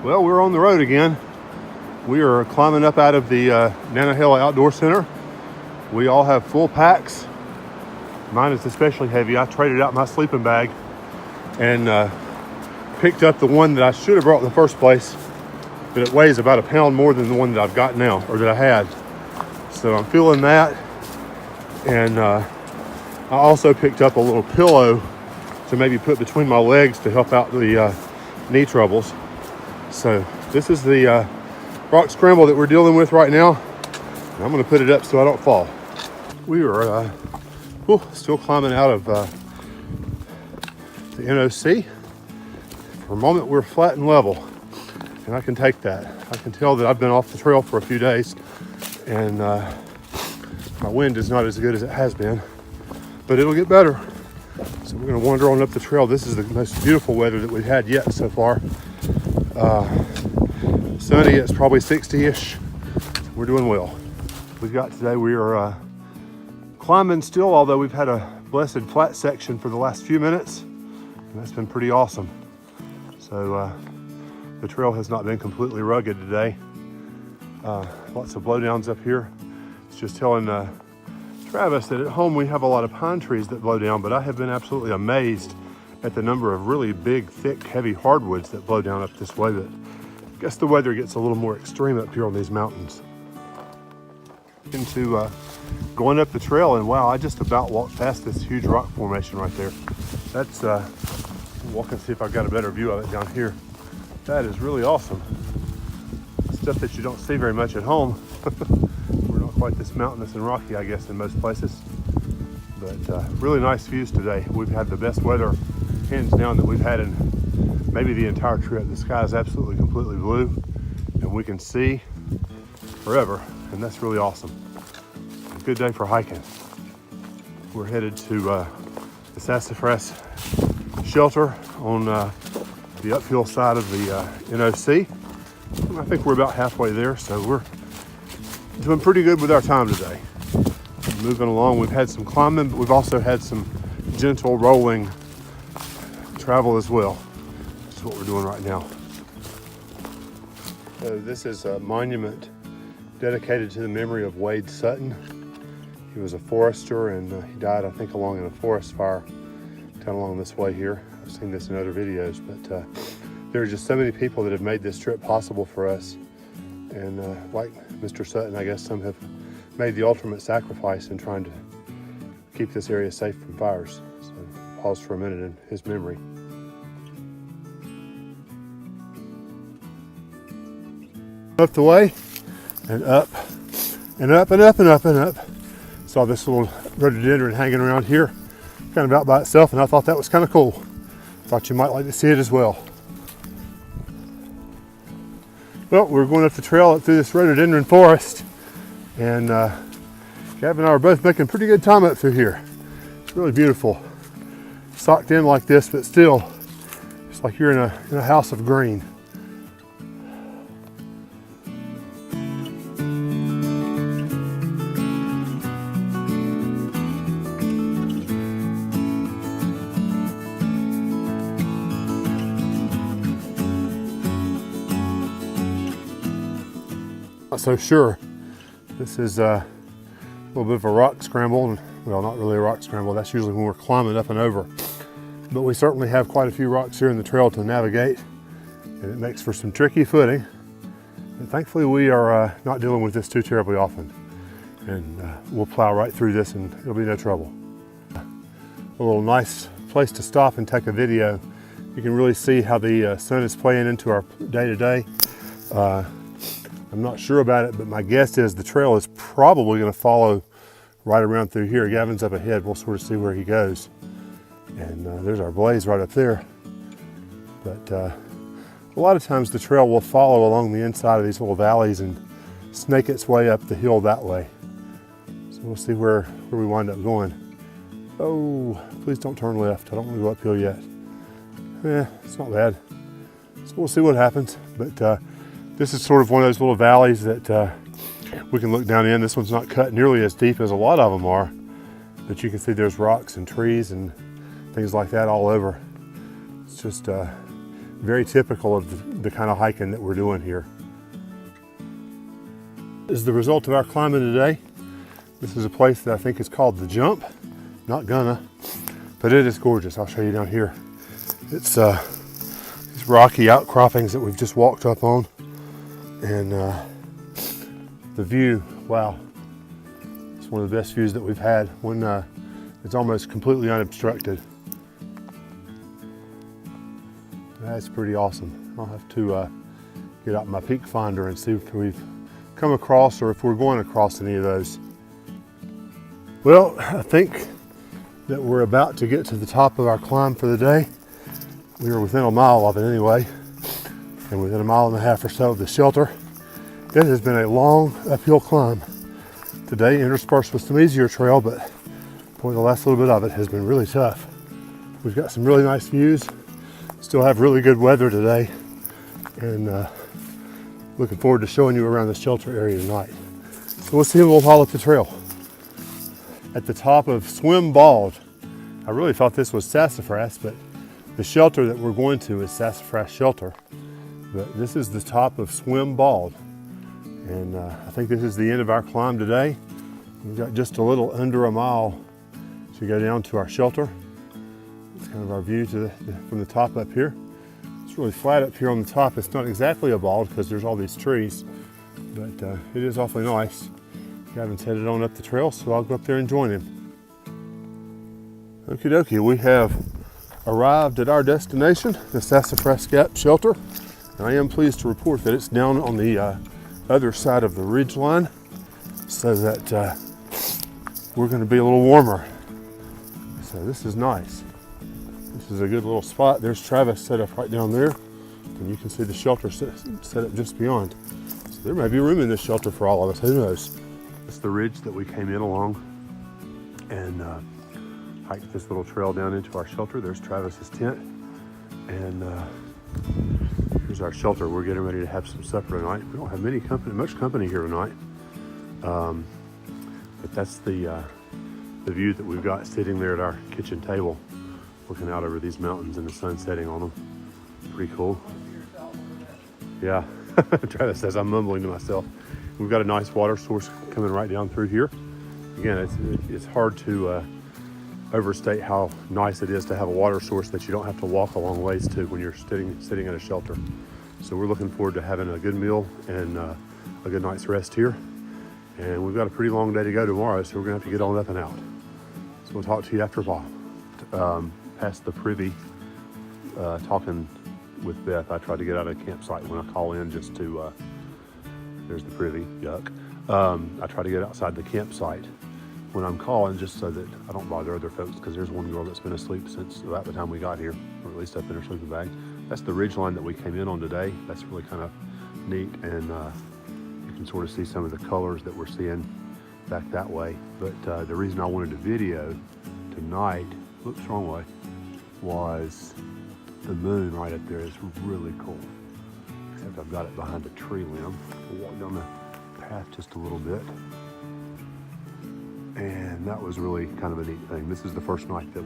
Well, we're on the road again. We are climbing up out of the Nanohill Outdoor Center. We all have full packs. Mine is especially heavy. I traded out my sleeping bag and picked up the one that I should have brought in the first place, but it weighs about a pound more than the one that I've got now, or that I had. So I'm feeling that. And I also picked up a little pillow to maybe put between my legs to help out the knee troubles. So this is the rock scramble that we're dealing with right now. And I'm going to put it up so I don't fall. We are still climbing out of the NOC. For a moment, we're flat and level, and I can take that. I can tell that I've been off the trail for a few days, and my wind is not as good as it has been, but it'll get better. So we're going to wander on up the trail. This is the most beautiful weather that we've had yet so far. Sunny, it's probably 60-ish. We're doing well. We've got today, we are climbing still, although we've had a blessed flat section for the last few minutes, and that's been pretty awesome. So the trail has not been completely rugged today. Lots of blowdowns up here. It's just telling Travis that at home we have a lot of pine trees that blow down, but I have been absolutely amazed at the number of really big, thick, heavy hardwoods that blow down up this way. But I guess the weather gets a little more extreme up here on these mountains. Into going up the trail, and wow, I just about walked past this huge rock formation right there. That's walk and see if I've got a better view of it down here. That is really awesome. Stuff that you don't see very much at home. We're not quite this mountainous and rocky, I guess, in most places. But really nice views today. We've had the best weather, hands down, that we've had in maybe the entire trip. The sky is absolutely completely blue, and we can see forever, and that's really awesome. A good day for hiking. We're headed to the Sasafras shelter on the uphill side of the NOC. And I think we're about halfway there, so we're doing pretty good with our time today. Moving along, we've had some climbing, but we've also had some gentle rolling travel as well, which is what we're doing right now. So this is a monument dedicated to the memory of Wade Sutton. He was a forester, and he died, I think, along in a forest fire down along this way here. I've seen this in other videos, but there are just so many people that have made this trip possible for us. And like Mr. Sutton, I guess some have made the ultimate sacrifice in trying to keep this area safe from fires. So pause for a minute in his memory. Up the way, and up, and up, and up, and up, and up. Saw this little rhododendron hanging around here, kind of out by itself, and I thought that was kind of cool. Thought you might like to see it as well. Well, we're going up the trail up through this rhododendron forest, and Gavin and I are both making pretty good time up through here. It's really beautiful. Socked in like this, but still, it's like you're in a house of green. Not so sure. This is a little bit of a rock scramble. Well, not really a rock scramble. That's usually when we're climbing up and over. But we certainly have quite a few rocks here in the trail to navigate, and it makes for some tricky footing. But thankfully, we are not dealing with this too terribly often. And we'll plow right through this and it'll be no trouble. A little nice place to stop and take a video. You can really see how the sun is playing into our day-to-day. I'm not sure about it, but my guess is the trail is probably going to follow right around through here. Gavin's up ahead. We'll sort of see where he goes. And there's our blaze right up there. But a lot of times the trail will follow along the inside of these little valleys and snake its way up the hill that way. So we'll see where we wind up going. Oh, please don't turn left. I don't want to go uphill yet. It's not bad. So we'll see what happens. But this is sort of one of those little valleys that we can look down in. This one's not cut nearly as deep as a lot of them are, but you can see there's rocks and trees and things like that all over. It's just very typical of the kind of hiking that we're doing here. This is the result of our climbing today. This is a place that I think is called The Jump. Not gonna, but it is gorgeous. I'll show you down here. It's these rocky outcroppings that we've just walked up on. And the view, wow. It's one of the best views that we've had when it's almost completely unobstructed. That's pretty awesome. I'll have to get out my peak finder and see if we've come across or if we're going across any of those. Well, I think that we're about to get to the top of our climb for the day. We are within a mile of it anyway, and within a mile and a half or so of the shelter. It has been a long uphill climb today, interspersed with some easier trail, but boy, the last little bit of it has been really tough. We've got some really nice views. Still have really good weather today, and looking forward to showing you around the shelter area tonight. So we'll see when we'll haul up the trail. At the top of Swim Bald, I really thought this was Sassafras, but the shelter that we're going to is Sassafras Shelter. But this is the top of Swim Bald, and I think this is the end of our climb today. We've got just a little under a mile to go down to our shelter. It's kind of our view from the top up here. It's really flat up here on the top. It's not exactly a bald because there's all these trees, but it is awfully nice. Gavin's headed on up the trail, so I'll go up there and join him. Okie dokie, we have arrived at our destination, the Sasafras Gap shelter. And I am pleased to report that it's down on the other side of the ridge line, so that we're going to be a little warmer. So this is nice. This is a good little spot. There's Travis set up right down there, and you can see the shelter set up just beyond. So there may be room in this shelter for all of us, who knows. It's the ridge that we came in along and hiked this little trail down into our shelter. There's Travis's tent, and here's our shelter. We're getting ready to have some supper tonight. We don't have much company here tonight, but that's the view that we've got sitting there at our kitchen table, looking out over these mountains and the sun setting on them. Pretty cool. Yeah, Travis says I'm mumbling to myself. We've got a nice water source coming right down through here. Again, it's hard to overstate how nice it is to have a water source that you don't have to walk a long ways to when you're sitting at a shelter. So we're looking forward to having a good meal and a good night's rest here. And we've got a pretty long day to go tomorrow, so we're gonna have to get on up and out. So we'll talk to you after a while. Past the privy, talking with Beth. I tried to get out of the campsite when I call in just to, there's the privy, yuck. I try to get outside the campsite when I'm calling just so that I don't bother other folks, because there's one girl that's been asleep since about the time we got here, or at least up in her sleeping bag. That's the ridge line that we came in on today. That's really kind of neat, and you can sort of see some of the colors that we're seeing back that way. But the reason I wanted to video tonight, whoops, wrong way, was the moon right up there is really cool. Except I've got it behind a tree limb. We'll walk down the path just a little bit. And that was really kind of a neat thing. This is the first night that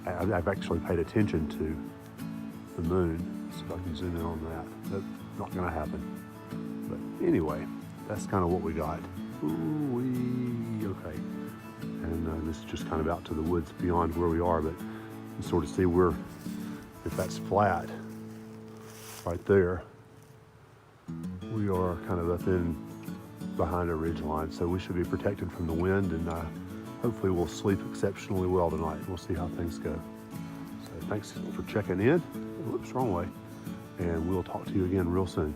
I've actually paid attention to the moon. So if I can zoom in on that. That's not gonna happen. But anyway, that's kind of what we got. Ooh-wee, okay. And this is just kind of out to the woods beyond where we are, but you can sort of see if that's flat right there, we are kind of up in behind a ridge line, so we should be protected from the wind, and hopefully we'll sleep exceptionally well tonight. We'll see how things go. So thanks for checking in. Whoops, wrong way. And we'll talk to you again real soon.